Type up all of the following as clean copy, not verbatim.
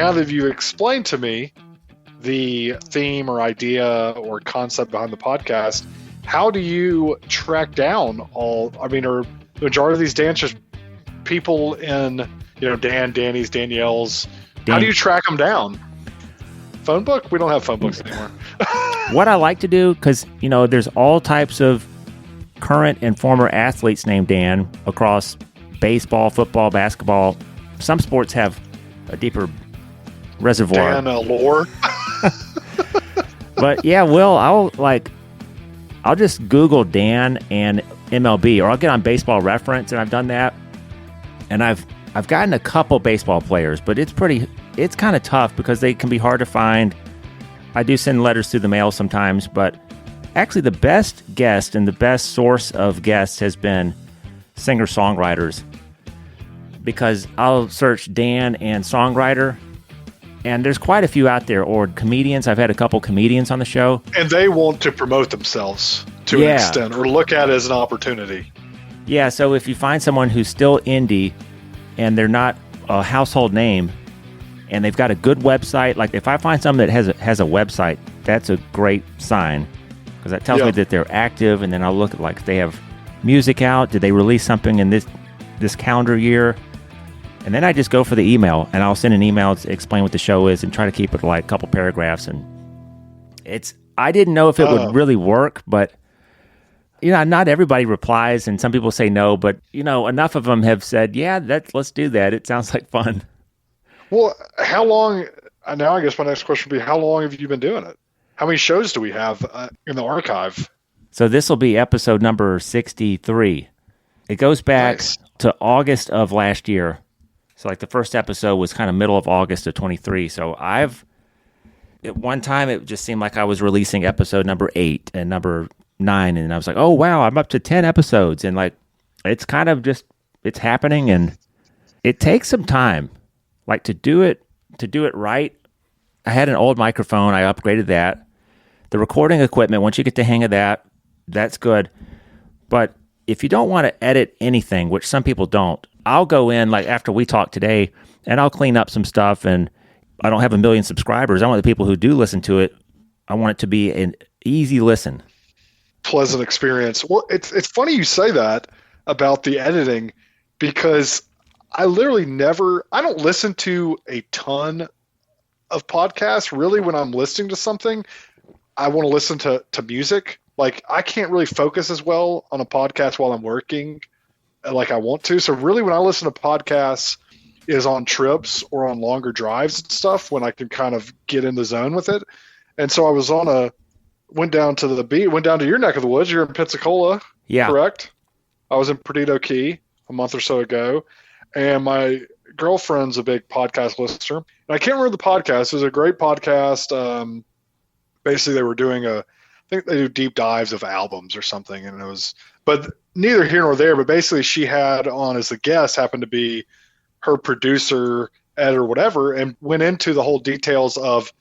now that you explained to me the theme or idea or concept behind the podcast, how do you track down are the majority of these dancers people in, Danny's, Danielle's, how do you track them down? Phone book? We don't have phone books anymore. What I like to do, because, there's all types of current and former athletes named Dan across baseball, football, basketball. Some sports have a deeper reservoir. Dan lore. But yeah, Will, I'll just Google Dan and MLB, or I'll get on Baseball Reference, and I've done that. And I've gotten a couple baseball players, but it's kind of tough because they can be hard to find. I do send letters through the mail sometimes, but actually the best guest and the best source of guests has been singer-songwriters, because I'll search Dan and songwriter, and there's quite a few out there, or comedians. I've had a couple comedians on the show. And they want to promote themselves to an extent, or look at it as an opportunity. Yeah, so if you find someone who's still indie and they're not a household name and they've got a good website, like if I find someone that has a website, that's a great sign, because that tells me that they're active, and then I'll look at if they have music out. Did they release something in this calendar year? And then I just go for the email, and I'll send an email to explain what the show is and try to keep it a couple paragraphs. And I didn't know if it would really work, but not everybody replies, and some people say no, but enough of them have said, yeah, let's do that. It sounds like fun. Well, how long? Now I guess my next question would be, how long have you been doing it? How many shows do we have in the archive? So this will be episode number 63. It goes back to August of last year. So the first episode was kind of middle of August of 23. So at one time it just seemed like I was releasing episode number 8 and number 9. And I was like, oh, wow, I'm up to 10 episodes. And it's kind of just, it's happening. And it takes some time, to do it right. I had an old microphone. I upgraded that. The recording equipment, once you get the hang of that, that's good. But if you don't want to edit anything, which some people don't, I'll go in after we talk today, and I'll clean up some stuff. And I don't have 1 million subscribers. I want the people who do listen to it, I want it to be an easy listen. Pleasant experience. Well, it's funny you say that about the editing, because I literally I don't listen to a ton of podcasts. Really, when I'm listening to something, I want to listen to music. I can't really focus as well on a podcast while I'm working like I want to. So really, when I listen to podcasts is on trips or on longer drives and stuff, when I can kind of get in the zone with it. And so I was went down to the beach, went down to your neck of the woods. You're in Pensacola, correct? I was in Perdido Key a month or so ago, and my girlfriend's a big podcast listener. And I can't remember the podcast. It was a great podcast. Basically, they were doing I think they do deep dives of albums or something, and but neither here nor there. But basically, she had on as a guest happened to be her producer, editor, whatever, and went into the whole details of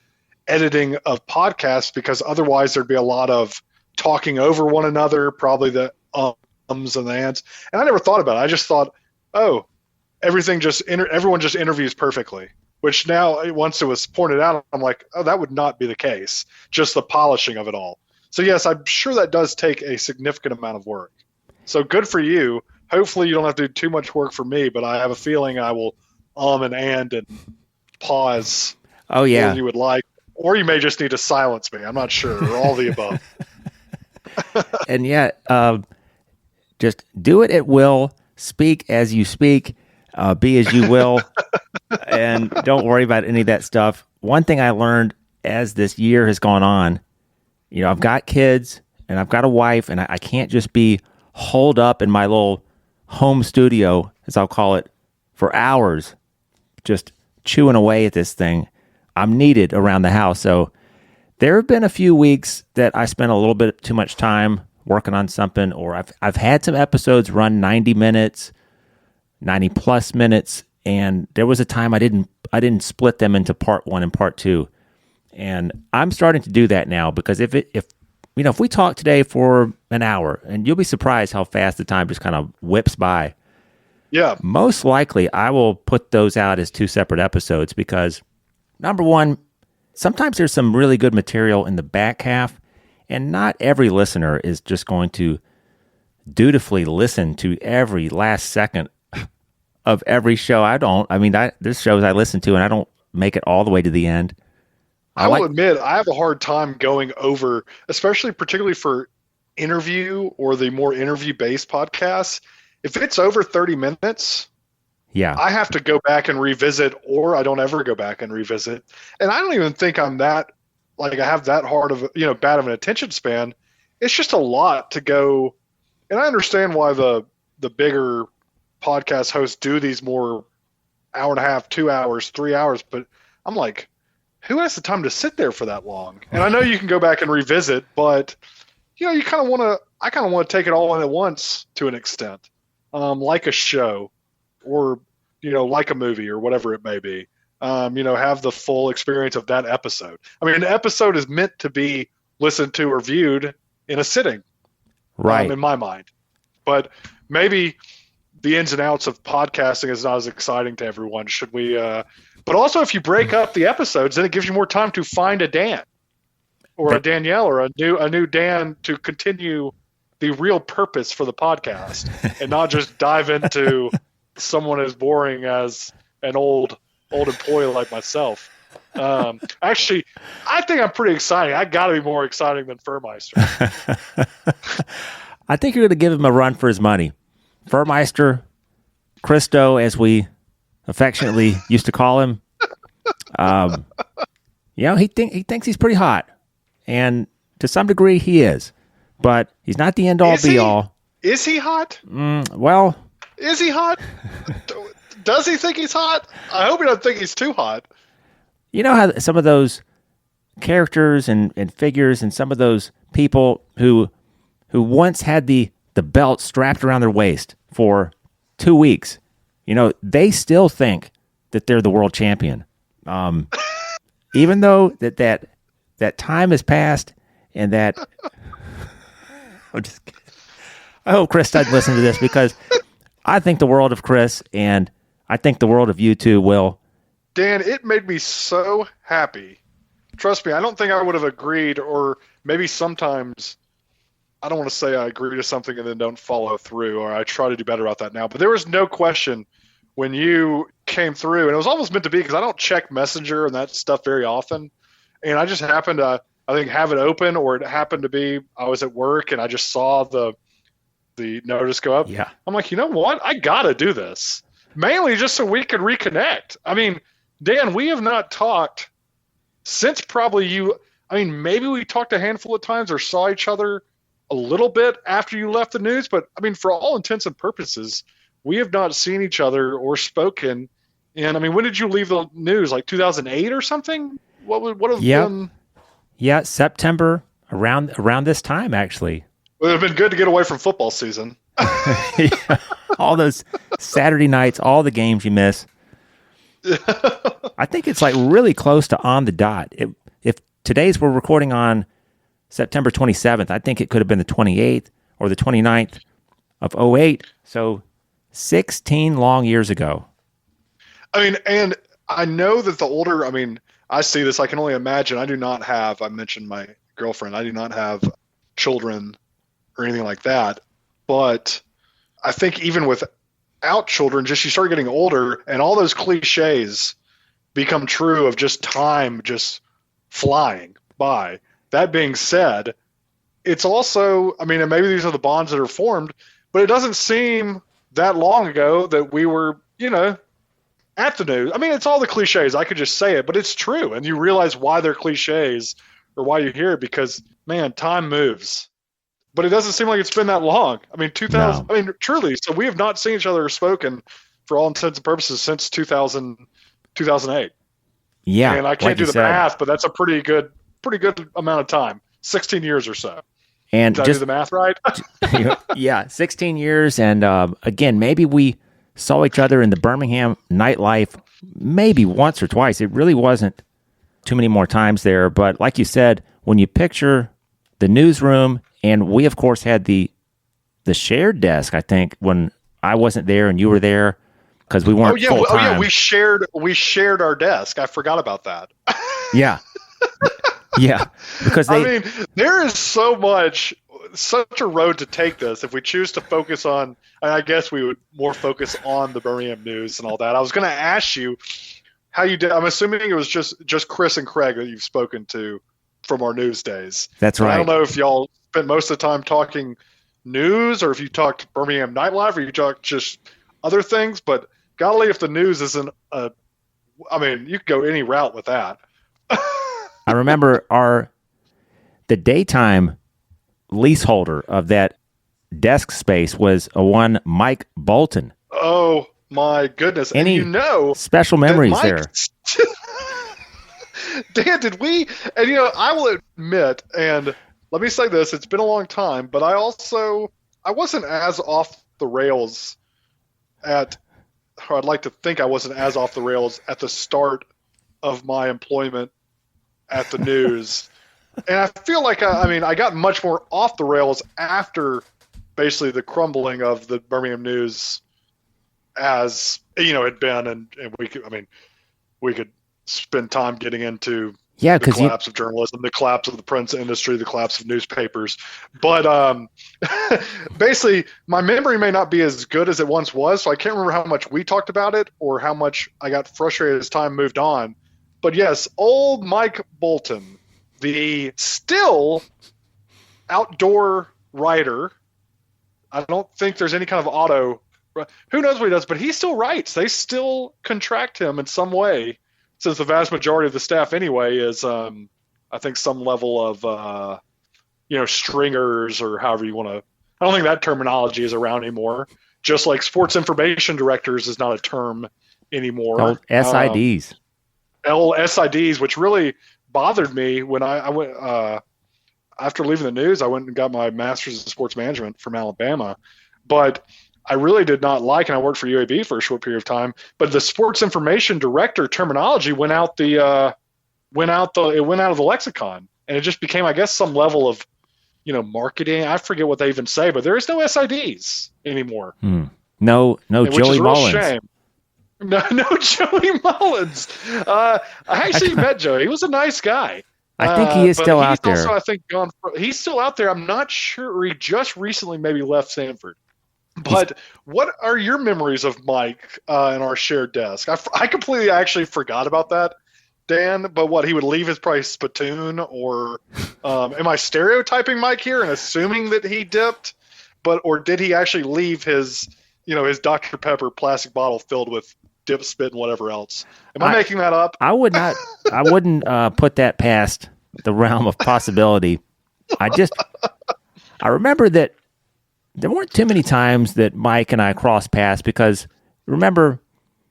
editing of podcasts, because otherwise there'd be a lot of talking over one another, probably the ums and the ands. And I never thought about it. I just thought, everyone just interviews perfectly. Which now, once it was pointed out, I'm like, oh, that would not be the case. Just the polishing of it all. So yes, I'm sure that does take a significant amount of work. So good for you. Hopefully you don't have to do too much work for me, but I have a feeling I will and pause. Oh yeah. More than you would like. Or you may just need to silence me. I'm not sure. Or all the above. And yet, just do it at will. Speak as you speak. Be as you will. And don't worry about any of that stuff. One thing I learned as this year has gone on, I've got kids and I've got a wife, and I can't just be holed up in my little home studio, as I'll call it, for hours, just chewing away at this thing. I'm needed around the house. So there have been a few weeks that I spent a little bit too much time working on something, or I've had some episodes run 90 minutes, 90 plus minutes, and there was a time I didn't split them into part 1 and part 2. And I'm starting to do that now, because if we talk today for an hour, and you'll be surprised how fast the time just kind of whips by. Yeah. Most likely I will put those out as 2 separate episodes, because Number one, sometimes there's some really good material in the back half, and not every listener is just going to dutifully listen to every last second of every show. There's shows I listen to, and I don't make it all the way to the end. I will admit, I have a hard time going over, especially particularly for interview or the more interview-based podcasts. If it's over 30 minutes, I have to go back and revisit, or I don't ever go back and revisit. And I don't even think I'm that, like I have that bad of an attention span. It's just a lot to go. And I understand why the bigger podcast hosts do these more hour and a half, 2 hours, 3 hours. But I'm like, who has the time to sit there for that long? And I know you can go back and revisit, but you kind of want to. I kind of want to take it all in at once to an extent, like a show, or like a movie or whatever it may be. Have the full experience of that episode. I mean, an episode is meant to be listened to or viewed in a sitting, right? In my mind, but maybe the ins and outs of podcasting is not as exciting to everyone. Should we? But also, if you break up the episodes, then it gives you more time to find a Dan or a Danielle or a new Dan to continue the real purpose for the podcast, and not just dive into someone as boring as an old employee like myself. Actually, I think I'm pretty exciting. I got to be more exciting than Furmeister. I think you're going to give him a run for his money. Furmeister, Christo, as we affectionately used to call him. He thinks he's pretty hot, and to some degree he is, but he's not the end all be all. Is he hot? Well, is he hot? Does he think he's hot? I hope he doesn't think he's too hot. You know how some of those characters and figures and some of those people who once had the belt strapped around their waist for 2 weeks, they still think that they're the world champion. Even though that time has passed and that I'm just kidding. I hope Chris doesn't listen to this, because I think the world of Chris, and I think the world of you too, Will. Dan, it made me so happy. Trust me, I don't think I would have agreed, or maybe sometimes I don't want to say I agree to something and then don't follow through, or I try to do better about that now. But there was no question when you came through, and it was almost meant to be, because I don't check Messenger and that stuff very often. And I just happened to, I think, have it open, or it happened to be I was at work and I just saw the notice go up. Yeah. I'm like, you know what? I got to do this. Mainly just so we could reconnect. I mean, Dan, we have not talked since probably you. I mean, maybe we talked a handful of times or saw each other a little bit after you left the news. But, I mean, for all intents and purposes, we have not seen each other or spoken. And, I mean, when did you leave the news? Like 2008 or something? What have been? Yeah, September, around this time, actually. It would have been good to get away from football season. Yeah. All those Saturday nights, all the games you miss. I think it's like really close to on the dot. If today's we're recording on September 27th, I think it could have been the 28th or the 29th of 2008. So 16 long years ago. I mean, and I know that the older, I mean, I see this, I can only imagine. I mentioned my girlfriend, I do not have children or anything like that. But I think even without children, just you start getting older and all those cliches become true of just time just flying by. That being said, it's also, I mean, and maybe these are the bonds that are formed, but it doesn't seem that long ago that we were, at the news. I mean, it's all the cliches. I could just say it, but it's true. And you realize why they're cliches or why you hear it, because, man, time moves. But it doesn't seem like it's been that long. I mean, 2000. No. I mean, truly. So we have not seen each other or spoken for all intents and purposes since 2008. Yeah. And I can't do the math, but that's a pretty good amount of time. 16 years or so. And did I do the math right? Yeah, 16 years. And again, maybe we saw each other in the Birmingham nightlife maybe once or twice. It really wasn't too many more times there. But like you said, when you picture the newsroom, and we, of course, had the shared desk, I think, when I wasn't there and you were there. because we weren't full time. Oh yeah, we shared our desk. I forgot about that. Yeah. Yeah, because I mean, there is such a road to take this. If we choose to focus on, I guess we would more focus on the Birmingham news and all that. I was going to ask you how you did. I'm assuming it was just Chris and Craig that you've spoken to from our news days. That's right. I don't know if y'all spent most of the time talking news, or if you talked Birmingham nightlife, or you talked just other things. But golly, if the news isn't you could go any route with that. I remember the daytime leaseholder of that desk space was one Mike Bolton. Oh my goodness! Any and special memories there? Dan, did we? And I will admit, and let me say this: it's been a long time, but I wasn't as off the rails or I'd like to think I wasn't as off the rails at the start of my employment at the news. And I feel like I got much more off the rails after basically the crumbling of the Birmingham news as had been, and we could spend time getting into the collapse of journalism, the collapse of the print industry, the collapse of newspapers. But basically, my memory may not be as good as it once was, so I can't remember how much we talked about it or how much I got frustrated as time moved on. But yes, old Mike Bolton, the still outdoor writer. I don't think there's any kind of auto. Who knows what he does, but he still writes. They still contract him in some way, since the vast majority of the staff anyway is, I think, some level of, stringers or however you want to. I don't think that terminology is around anymore. Just like sports information directors is not a term anymore. Old SIDs. SIDs, which really bothered me when I went after leaving the news. I went and got my master's in sports management from Alabama, but I really did not like, and I worked for UAB for a short period of time, but the sports information director terminology went out of the lexicon, and it just became, I guess, some level of marketing. I forget what they even say, but there is no SIDs anymore. No Joey Mullins. Shame. No Joey Mullins. I actually met Joey. He was a nice guy. I think he is still out there. Also, I think he's still out there. I'm not sure. He just recently maybe left Stanford. But what are your memories of Mike and our shared desk? I completely actually forgot about that, Dan. But what, he would leave his probably spittoon, or am I stereotyping Mike here and assuming that he dipped? Or did he actually leave his Dr. Pepper plastic bottle filled with dip, spit, and whatever else? Am I making that up? I would not. I wouldn't put that past the realm of possibility. I remember that there weren't too many times that Mike and I crossed paths, because remember,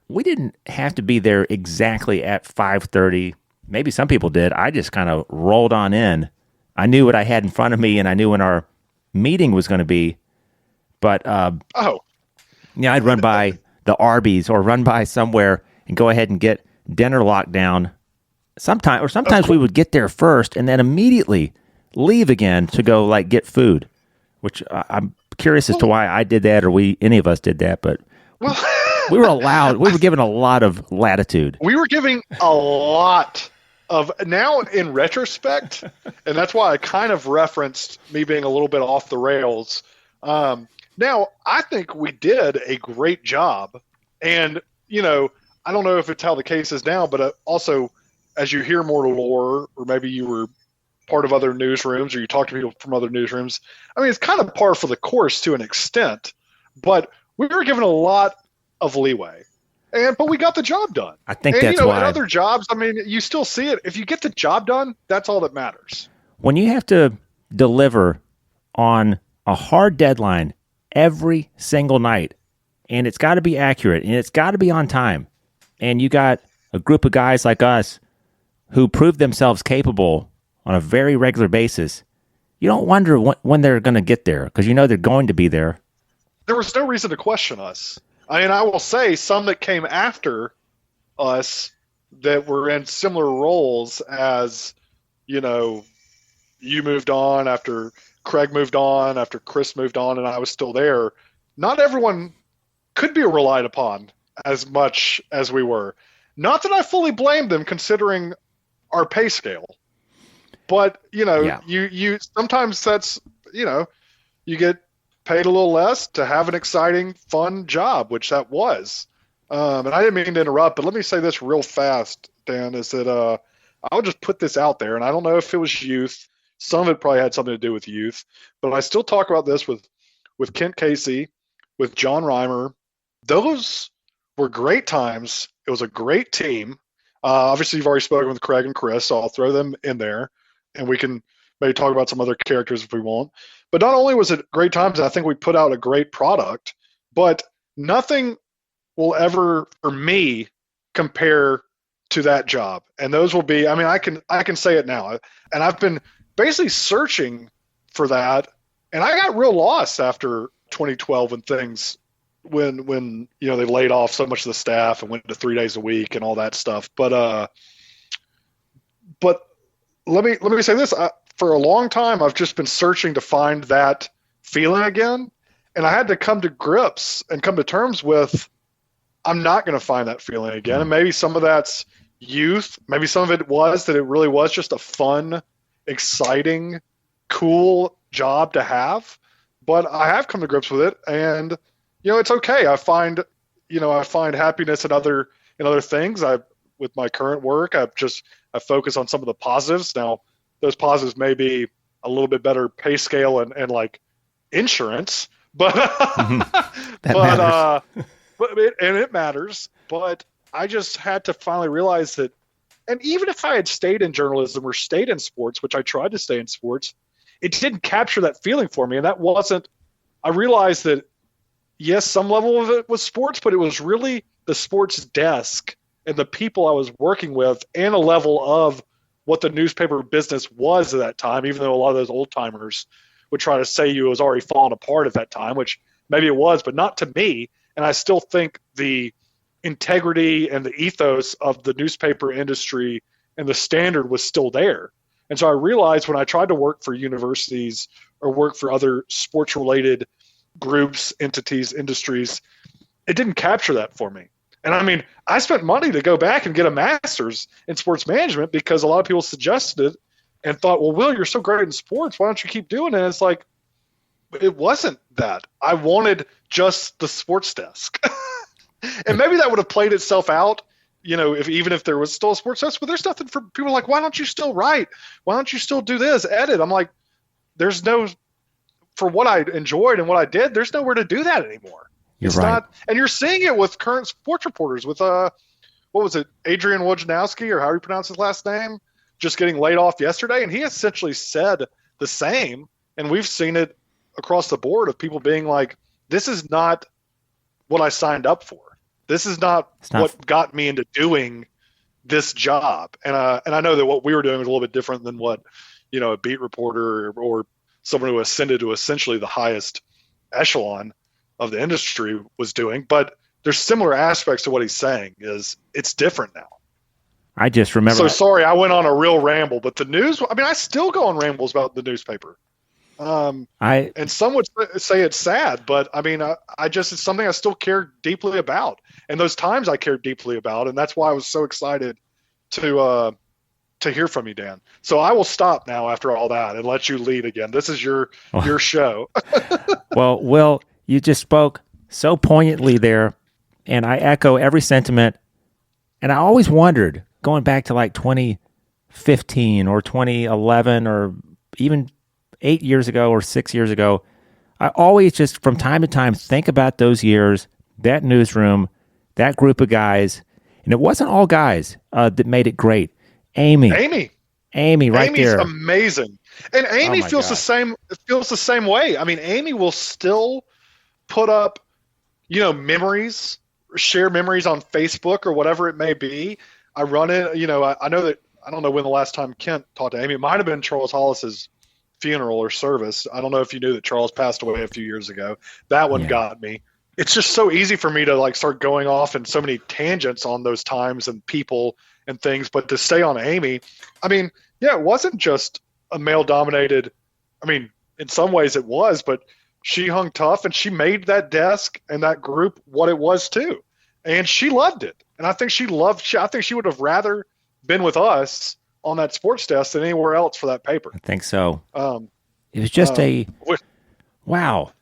we didn't have to be there exactly at 5:30. Maybe some people did. I just kind of rolled on in. I knew what I had in front of me, and I knew when our meeting was going to be. But I'd run by the Arby's or run by somewhere and go ahead and get dinner locked down. Sometimes we would get there first and then immediately leave again to go get food, which I'm curious as to why I did that, or any of us did that, but we were allowed. We were given a lot of latitude. We were giving a lot of, now in retrospect, and that's why I kind of referenced me being a little bit off the rails. Now, I think we did a great job, and I don't know if it's how the case is now, but also as you hear more lore, or maybe you were part of other newsrooms, or you talk to people from other newsrooms, it's kind of par for the course to an extent, but we were given a lot of leeway, but we got the job done. I think that's why. In other jobs, you still see it. If you get the job done, that's all that matters. When you have to deliver on a hard deadline every single night, and it's got to be accurate, and it's got to be on time, and you got a group of guys like us who prove themselves capable on a very regular basis, you don't wonder when they're going to get there, because they're going to be there. There was no reason to question us. I will say some that came after us that were in similar roles as, you moved on after Craig moved on, after Chris moved on, and I was still there. Not everyone could be relied upon as much as we were. Not that I fully blame them considering our pay scale, but Yeah. you sometimes that's you get paid a little less to have an exciting, fun job, which that was. And I didn't mean to interrupt, but let me say this real fast, Dan, is that I'll just put this out there, and I don't know if it was youth. Some of it probably had something to do with youth, but I still talk about this with Kent Casey, with John Reimer. Those were great times. It was a great team. Obviously, you've already spoken with Craig and Chris, so I'll throw them in there, and we can maybe talk about some other characters if we want. But not only was it great times, I think we put out a great product, but nothing will ever, for me, compare to that job. And those will be, I mean, I can say it now. And I've been basically searching for that, and I got real lost after 2012 when they laid off so much of the staff and went to 3 days a week and all that stuff. But let me say this: for a long time, I've just been searching to find that feeling again, and I had to come to grips and come to terms with I'm not going to find that feeling again. And maybe some of that's youth. Maybe some of it was that it really was just a fun, exciting, cool job to have. But I have come to grips with it, and it's okay. I find happiness in other things. With my current work, I focus on some of the positives. Now, those positives may be a little bit better pay scale and like insurance, but it matters. But I just had to finally realize that, and even if I had stayed in journalism or stayed in sports, which I tried to stay in sports, it didn't capture that feeling for me. And that wasn't, I realized that, yes, some level of it was sports, but it was really the sports desk and the people I was working with and a level of what the newspaper business was at that time, even though a lot of those old timers would try to say you was already falling apart at that time, which maybe it was, but not to me. And I still think the integrity and the ethos of the newspaper industry and the standard was still there. And so I realized when I tried to work for universities or work for other sports-related groups, entities, industries, it didn't capture that for me. And I mean, I spent money to go back and get a master's in sports management because a lot of people suggested it and thought, well, Will, you're so great in sports. Why don't you keep doing it? And it's like, it wasn't that. I wanted just the sports desk. And maybe that would have played itself out, even if there was still a sports desk, but there's nothing for people like, why don't you still write? Why don't you still do this, edit? I'm like, for what I enjoyed and what I did, there's nowhere to do that anymore. You're right. And you're seeing it with current sports reporters with, what was it, Adrian Wojnarowski, or how you pronounce his last name, just getting laid off yesterday. And he essentially said the same. And we've seen it across the board of people being like, this is not what I signed up for. This is not what got me into doing this job. And I know that what we were doing was a little bit different than what, a beat reporter or someone who ascended to essentially the highest echelon of the industry was doing. But there's similar aspects to what he's saying. Is it's different now. I just remember. So sorry, I went on a real ramble, but the news, I mean, I still go on rambles about the newspaper. And some would say it's sad, but I mean, it's something I still care deeply about. And those times I cared deeply about. And that's why I was so excited to hear from you, Dan. So I will stop now after all that and let you lead again. This is your show. Well, Will, you just spoke so poignantly there, and I echo every sentiment. And I always wondered, going back to like 2015 or 2011 or even 8 years ago or 6 years ago, I always just from time to time think about those years, that newsroom, that group of guys. And it wasn't all guys that made it great. Amy right Amy's there. Amy's amazing. And Amy feels the same way. I mean, Amy will still put up, memories, share memories on Facebook or whatever it may be. I run it, I know that, I don't know when the last time Kent talked to Amy. It might have been Charles Hollis's funeral or service. I don't know if you knew that Charles passed away a few years ago. That one got me. It's just so easy for me to like start going off in so many tangents on those times and people and things. But to stay on Amy, I mean, it wasn't just a male dominated. I mean, in some ways it was, but she hung tough and she made that desk and that group what it was too. and she loved it. And I think I think she would have rather been with us on that sports desk than anywhere else for that paper. I think so. Um, It was just which, wow.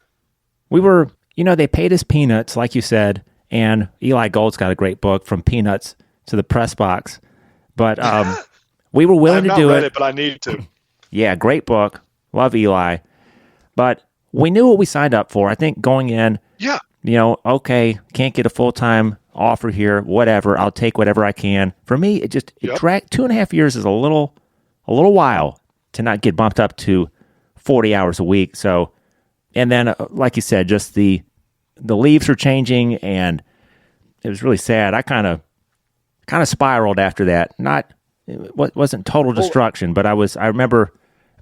We were, they paid us peanuts, like you said, and Eli Gold's got a great book, From Peanuts to the Press Box. But we were willing to do I've not read it, but I need to. Yeah, great book. Love Eli. But we knew what we signed up for. I think going in, Yeah. Okay, can't get a full-time offer here, whatever. I'll take whatever I can. For me, it dragged 2.5 years is a little while to not get bumped up to 40 hours a week. So, and then, like you said, just the leaves were changing, and it was really sad. I kind of spiraled after that. It wasn't total destruction, but I remember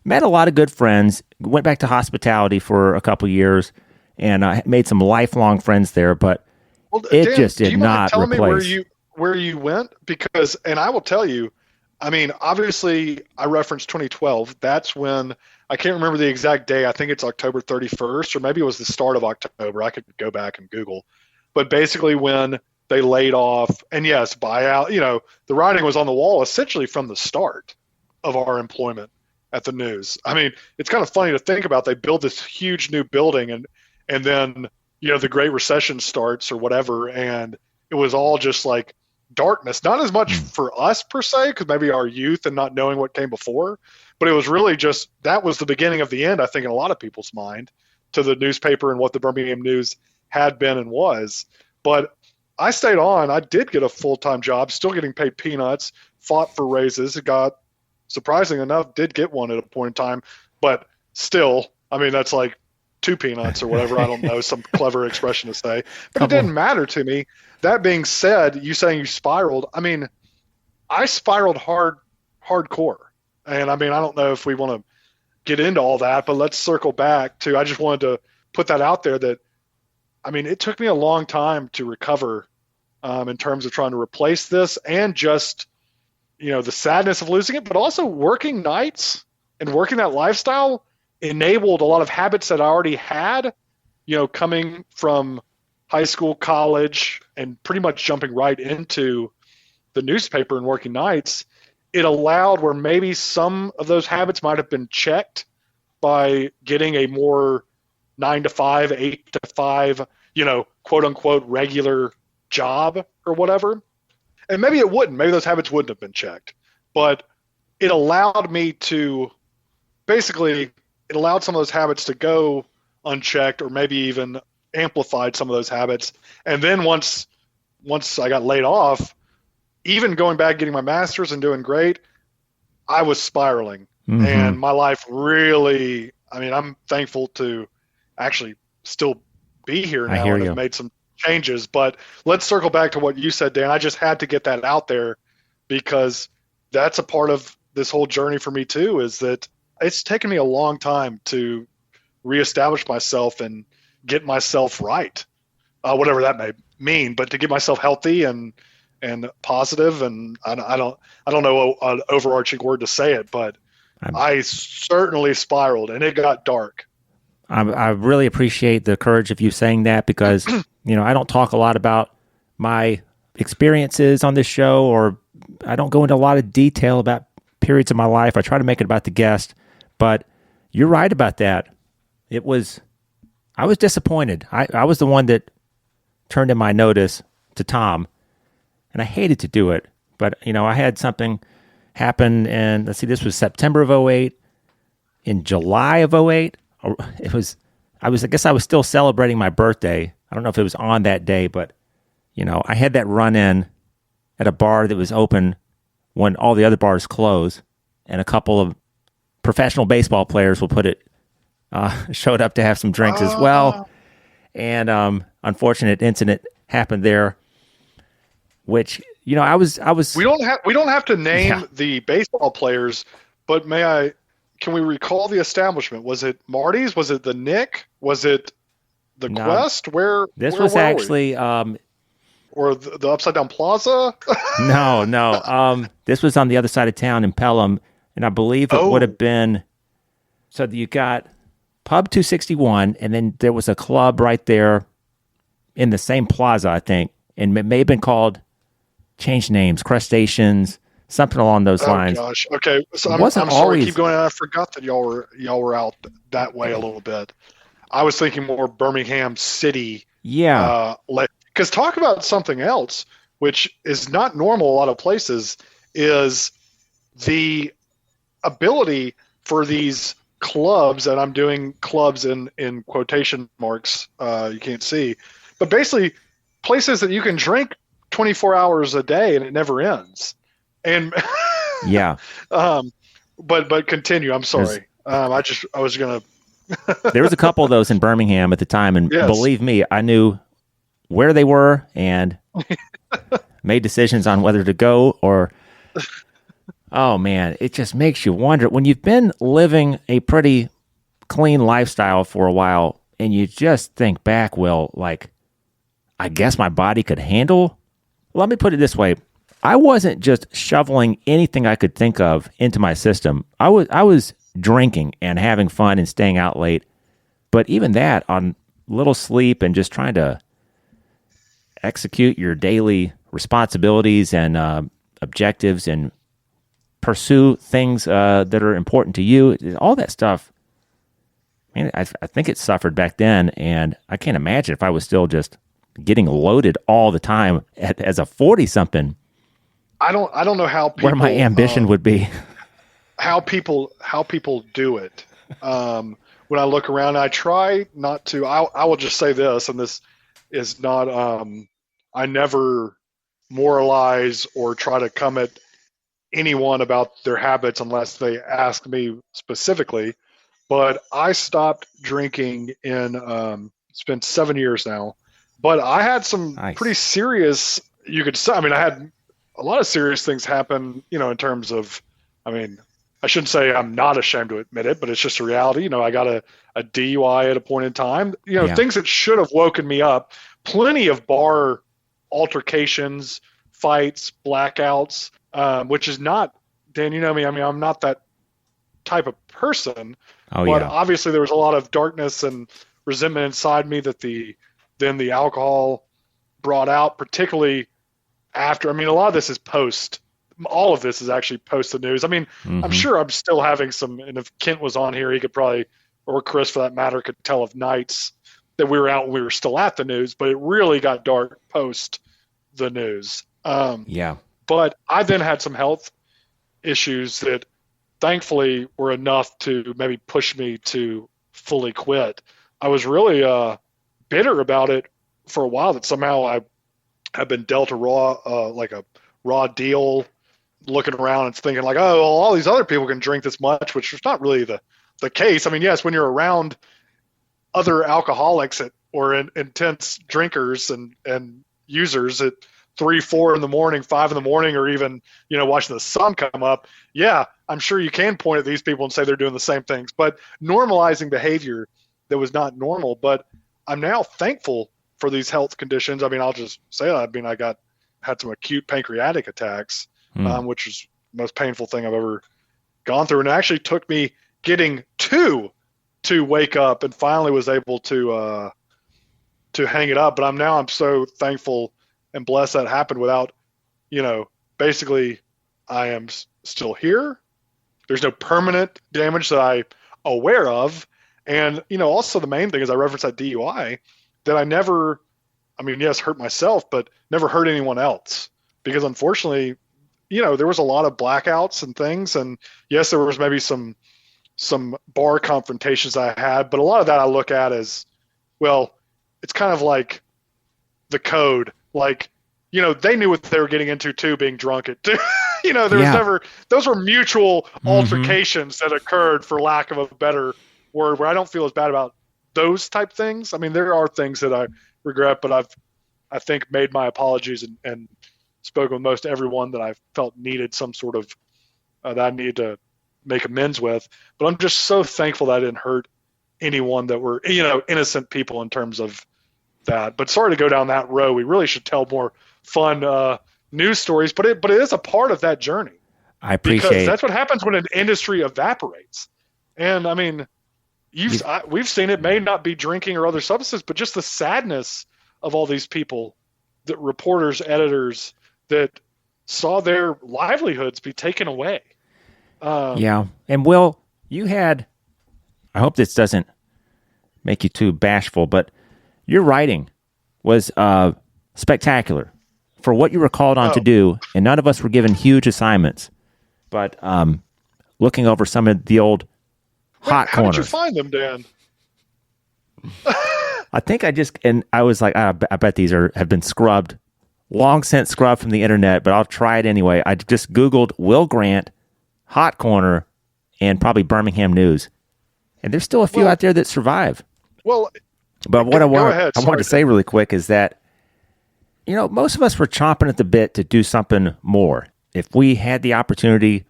met a lot of good friends. Went back to hospitality for a couple years, and I made some lifelong friends there. But it Dan, just did not tell replace. me where you went? Because, and I will tell you, I mean, obviously, I referenced 2012. That's when, I can't remember the exact day. I think it's October 31st, or maybe it was the start of October. I could go back and Google. But basically, when they laid off, and yes, buyout, the writing was on the wall essentially from the start of our employment at the news. I mean, it's kind of funny to think about. They build this huge new building, and then, the Great Recession starts or whatever, and it was all just like darkness. Not as much for us per se, because maybe our youth and not knowing what came before, but it was really just, that was the beginning of the end, I think, in a lot of people's mind, to the newspaper and what the Birmingham News had been and was. But I stayed on. I did get a full-time job, still getting paid peanuts, fought for raises. It got, surprising enough, did get one at a point in time, but still, I mean, that's like 2 peanuts or whatever. I don't know, some clever expression to say, but it didn't matter to me. That being said, you saying you spiraled, I mean, I spiraled hardcore. And I mean, I don't know if we want to get into all that, but let's circle back to, I just wanted to put that out there that, I mean, it took me a long time to recover in terms of trying to replace this, and just, the sadness of losing it, but also working nights and working that lifestyle enabled a lot of habits that I already had, coming from high school, college, and pretty much jumping right into the newspaper and working nights. It allowed where maybe some of those habits might have been checked by getting a more 9 to 5, 8 to 5, quote unquote regular job or whatever. And maybe it wouldn't. Maybe those habits wouldn't have been checked. But it allowed me to, basically, it allowed some of those habits to go unchecked, or maybe even amplified some of those habits. And then once I got laid off, even going back, getting my master's and doing great, I was spiraling. Mm-hmm. And my life really, I mean, I'm thankful to actually still be here now and have made some changes. But let's circle back to what you said, Dan. I just had to get that out there, because that's a part of this whole journey for me too, is that it's taken me a long time to reestablish myself and get myself right, whatever that may mean, but to get myself healthy and positive. And I don't know an overarching word to say it, but I certainly spiraled, and it got dark. I really appreciate the courage of you saying that, because, I don't talk a lot about my experiences on this show, or I don't go into a lot of detail about periods of my life. I try to make it about the guest, but you're right about that. I was disappointed. I was the one that turned in my notice to Tom, and I hated to do it. But, I had something happen, and let's see, this was September of 2008. In July of 2008, I guess I was still celebrating my birthday. I don't know if it was on that day, but, I had that run-in at a bar that was open when all the other bars closed, and a couple of professional baseball players, will put it, showed up to have some drinks as well. And unfortunate incident happened there, which, I was. We don't have to name the baseball players, but can we recall the establishment? Was it Marty's? Was it the Nick? Was it the Quest? Where was actually or the Upside Down Plaza? No. This was on the other side of town in Pelham, and I believe it would have been. So you got Pub 261, and then there was a club right there in the same plaza, I think. and it may have been called, change names, crustaceans, something along those lines. Oh gosh. Okay. So I'm Wasn't sorry. always- Keep going. I forgot that y'all were out that way a little bit. I was thinking more Birmingham City. Yeah. Because talk about something else, which is not normal a lot of places, is the ability for these clubs, and I'm doing clubs in quotation marks, you can't see, but basically places that you can drink 24 hours a day and it never ends. And Yeah. but continue. I'm sorry. I was gonna. There was a couple of those in Birmingham at the time, and Yes. believe me, I knew where they were and made decisions on whether to go or. Oh man, it just makes you wonder when you've been living a pretty clean lifestyle for a while, and you just think back, well, like, I guess my body could handle. Let me put it this way. I wasn't just shoveling anything I could think of into my system. I was drinking and having fun and staying out late. But even that, on little sleep and just trying to execute your daily responsibilities and objectives and pursue things that are important to you, all that stuff. Man, I think it suffered back then, and I can't imagine if I was still just getting loaded all the time as a 40-something. I don't know how people, where my ambition would be. How people do it. When I look around, I try not to. I will just say this, and this is not. I never moralize or try to come at anyone about their habits unless they ask me specifically. But I stopped drinking it's been 7 years now. But I had some pretty serious. You could say. I mean, I had a lot of serious things happen. In terms of. I mean, I shouldn't say I'm not ashamed to admit it, but it's just a reality. I got a DUI at a point in time. Things that should have woken me up. Plenty of bar altercations, fights, blackouts, which is not, Dan, you know me. I mean, I'm not that type of person. But obviously there was a lot of darkness and resentment inside me that the alcohol brought out, particularly after. I mean, a lot of this is post. All of this is actually post the news. I mean, I'm sure I'm still having some, and if Kent was on here, he could probably, or Chris for that matter, could tell of nights that we were out and we were still at the news, but it really got dark post the news. But I then had some health issues that thankfully were enough to maybe push me to fully quit. I was really bitter about it for a while, that somehow I have been dealt like a raw deal, looking around and thinking like, oh, well, all these other people can drink this much, which is not really the case. I mean, yes, when you're around other alcoholics or intense drinkers and users at 3, 4 in the morning, 5 in the morning, or even, watching the sun come up. Yeah, I'm sure you can point at these people and say they're doing the same things, but normalizing behavior that was not normal. But I'm now thankful for these health conditions. I mean, I'll just say that. I mean, had some acute pancreatic attacks, which was the most painful thing I've ever gone through. And it actually took me getting to wake up and finally was able to hang it up. But I'm so thankful and blessed that happened without, basically I am still here. There's no permanent damage that I'm aware of. And, also the main thing is I referenced that DUI that I never, I mean, yes, hurt myself, but never hurt anyone else, because unfortunately, there was a lot of blackouts and things. And yes, there was maybe some bar confrontations I had, but a lot of that I look at as, well, it's kind of like the code. Like, they knew what they were getting into too, being drunk at there was never, those were mutual altercations that occurred, for lack of a better word, where I don't feel as bad about those type things. I mean, there are things that I regret, but I think made my apologies and spoken with most everyone that I felt needed some sort of that I needed to make amends with. But I'm just so thankful that I didn't hurt anyone that were innocent people in terms of that. But sorry to go down that road. We really should tell more fun news stories, but it is a part of that journey. I appreciate, because that's what happens when an industry evaporates. And I mean, we've seen it. May not be drinking or other substances, but just the sadness of all these people that reporters, editors that saw their livelihoods be taken away. Yeah. And Will, you had, I hope this doesn't make you too bashful, but your writing was spectacular for what you were called on to do. And none of us were given huge assignments. But looking over some of the old hot how corners. Did you find them, Dan? I think I was like, I bet these have been scrubbed, long since scrubbed from the internet, but I'll try it anyway. I just Googled Will Grant, hot corner, and probably Birmingham news. And there's still a few out there that survive. Well, but what I wanted to say really quick is that, most of us were chomping at the bit to do something more. If we had the opportunity,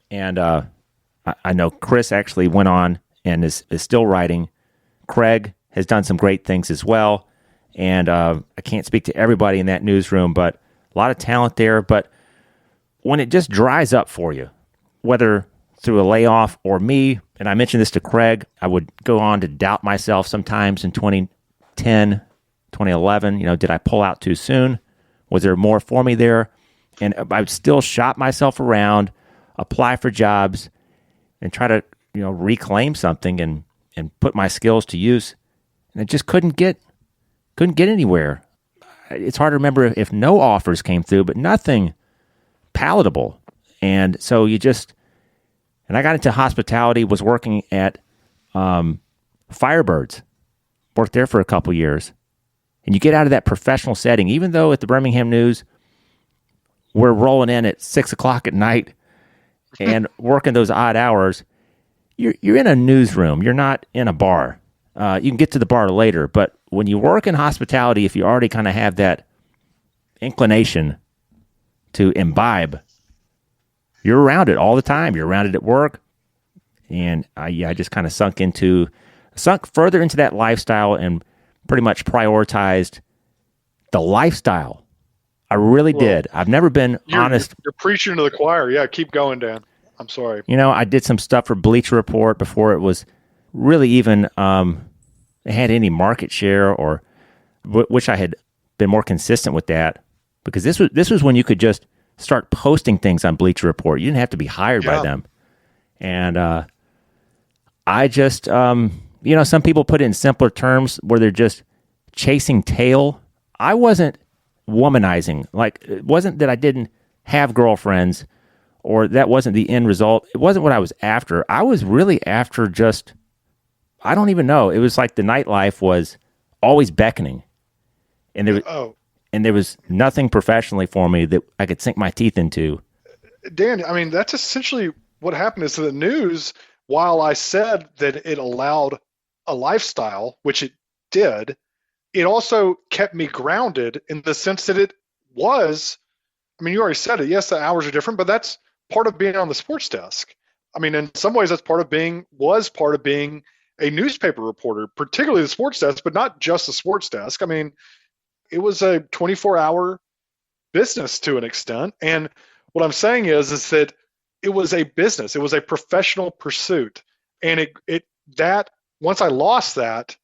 and I know Chris actually went on and is still writing. Craig has done some great things as well. And I can't speak to everybody in that newsroom, but a lot of talent there. But when it just dries up for you, whether through a layoff or me, and I mentioned this to Craig, I would go on to doubt myself sometimes in 2010, 2011. Did I pull out too soon? Was there more for me there? And I would still shop myself around, apply for jobs, and try to, reclaim something and put my skills to use. And I just couldn't get anywhere. It's hard to remember if no offers came through, but nothing palatable. And so and I got into hospitality, was working at Firebirds, worked there for a couple years. And you get out of that professional setting, even though at the Birmingham News, we're rolling in at 6:00 at night and working those odd hours. You're in a newsroom. You're not in a bar. You can get to the bar later, but when you work in hospitality, if you already kind of have that inclination to imbibe, you're around it all the time. You're around it at work. And I just kind of sunk further into that lifestyle and pretty much prioritized the lifestyle. I really did. I've never been honest. You're preaching to the choir. Yeah, keep going, Dan. I'm sorry. I did some stuff for Bleacher Report before it was really even had any market share, or wish I had been more consistent with that, because this was when you could just start posting things on Bleacher Report. You didn't have to be hired by them. And I just, some people put it in simpler terms where they're just chasing tail. I wasn't womanizing. Like, it wasn't that I didn't have girlfriends or that wasn't the end result. It wasn't what I was after. I was really after just, I don't even know. It was like the nightlife was always beckoning. And there was nothing professionally for me that I could sink my teeth into. Dan, I mean, that's essentially what happened is the news, while I said that it allowed a lifestyle, which it did, it also kept me grounded in the sense that it was, I mean, you already said it. Yes, the hours are different, but that's part of being on the sports desk. I mean, in some ways that's part of being a newspaper reporter, particularly the sports desk, but not just the sports desk. I mean, it was a 24-hour business to an extent. And what I'm saying is that it was a business. It was a professional pursuit. And that once I lost that,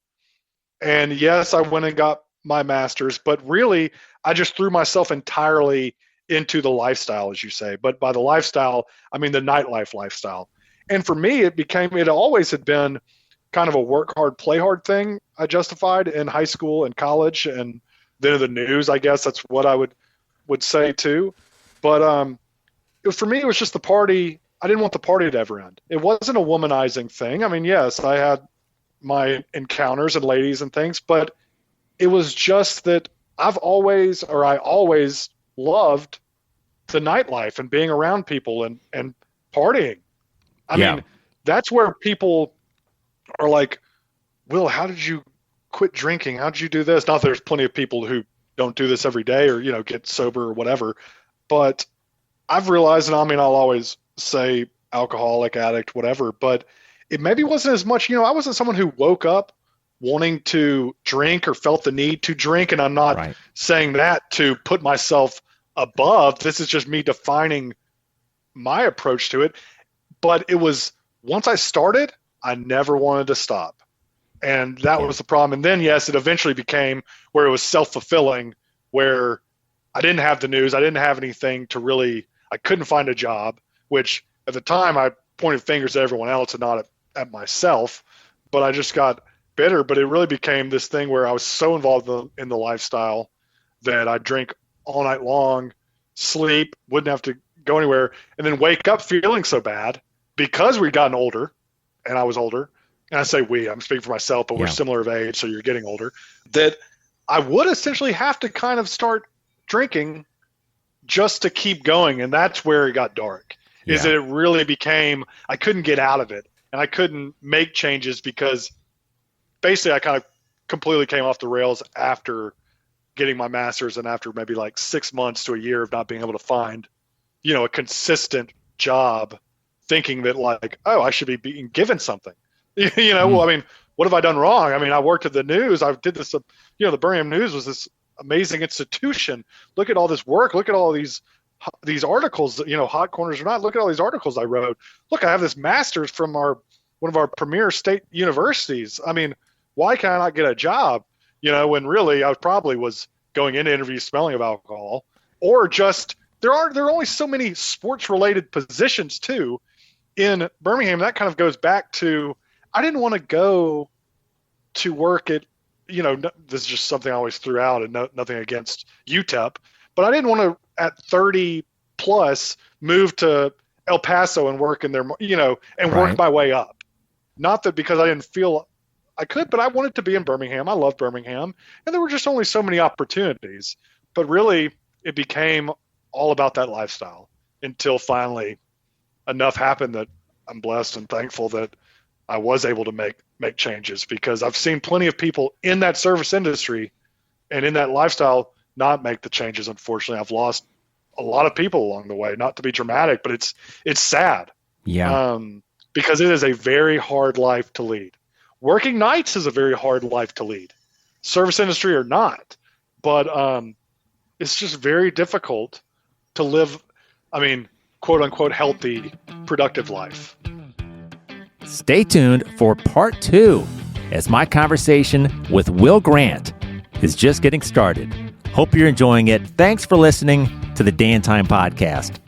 and yes, I went and got my master's, but really I just threw myself entirely into the lifestyle, as you say. But by the lifestyle, I mean the nightlife lifestyle. And for me, it always had been kind of a work hard, play hard thing I justified in high school and college, and then in the news, I guess that's what I would say too. But for me, it was just the party. I didn't want the party to ever end. It wasn't a womanizing thing. I mean, yes, I had my encounters and ladies and things, but it was just that I always loved the nightlife and being around people and partying. I mean, that's where people are like, Will, how did you quit drinking? How did you do this? Not that there's plenty of people who don't do this every day or, get sober or whatever, but I've realized, and I mean, I'll always say alcoholic, addict, whatever, but it maybe wasn't as much, I wasn't someone who woke up wanting to drink or felt the need to drink. And I'm not saying that to put myself above. This is just me defining my approach to it. But it was, once I started, I never wanted to stop. And that was the problem. And then, yes, it eventually became where it was self-fulfilling where I didn't have the news. I didn't have anything to really, I couldn't find a job, which at the time I pointed fingers at everyone else and not at myself, but I just got bitter. But it really became this thing where I was so involved in the lifestyle that I drink all night long, sleep, wouldn't have to go anywhere, and then wake up feeling so bad because we'd gotten older, and I was older. And I say we, I'm speaking for myself, but we're similar of age, so you're getting older, that I would essentially have to kind of start drinking just to keep going. And that's where it got dark, is that it really became, I couldn't get out of it, and I couldn't make changes because basically I kind of completely came off the rails after getting my master's and after maybe like 6 months to a year of not being able to find, a consistent job, thinking that like, oh, I should be being given something. Well, I mean, what have I done wrong? I mean, I worked at the news. I did this, the Birmingham News was this amazing institution. Look at all this work. Look at all these articles, hot corners or not. Look at all these articles I wrote. Look, I have this master's from one of our premier state universities. I mean, why can I not get a job? When really I probably was going into interviews smelling of alcohol, or just there are only so many sports related positions too in Birmingham. That kind of goes back to, I didn't want to go to work at, this is just something I always threw out, and nothing against UTEP, but I didn't want to at 30 plus move to El Paso and work in their, and work my way up. Not that because I didn't feel I could, but I wanted to be in Birmingham. I love Birmingham. And there were just only so many opportunities. But really, it became all about that lifestyle until finally enough happened that I'm blessed and thankful that I was able to make changes, because I've seen plenty of people in that service industry and in that lifestyle not make the changes. Unfortunately, I've lost a lot of people along the way, not to be dramatic, but it's sad. Yeah. Because it is a very hard life to lead. Working nights is a very hard life to lead, service industry or not. But it's just very difficult to live, quote unquote, healthy, productive life. Stay tuned for part 2 as my conversation with Will Grant is just getting started. Hope you're enjoying it. Thanks for listening to the Day and Time Podcast.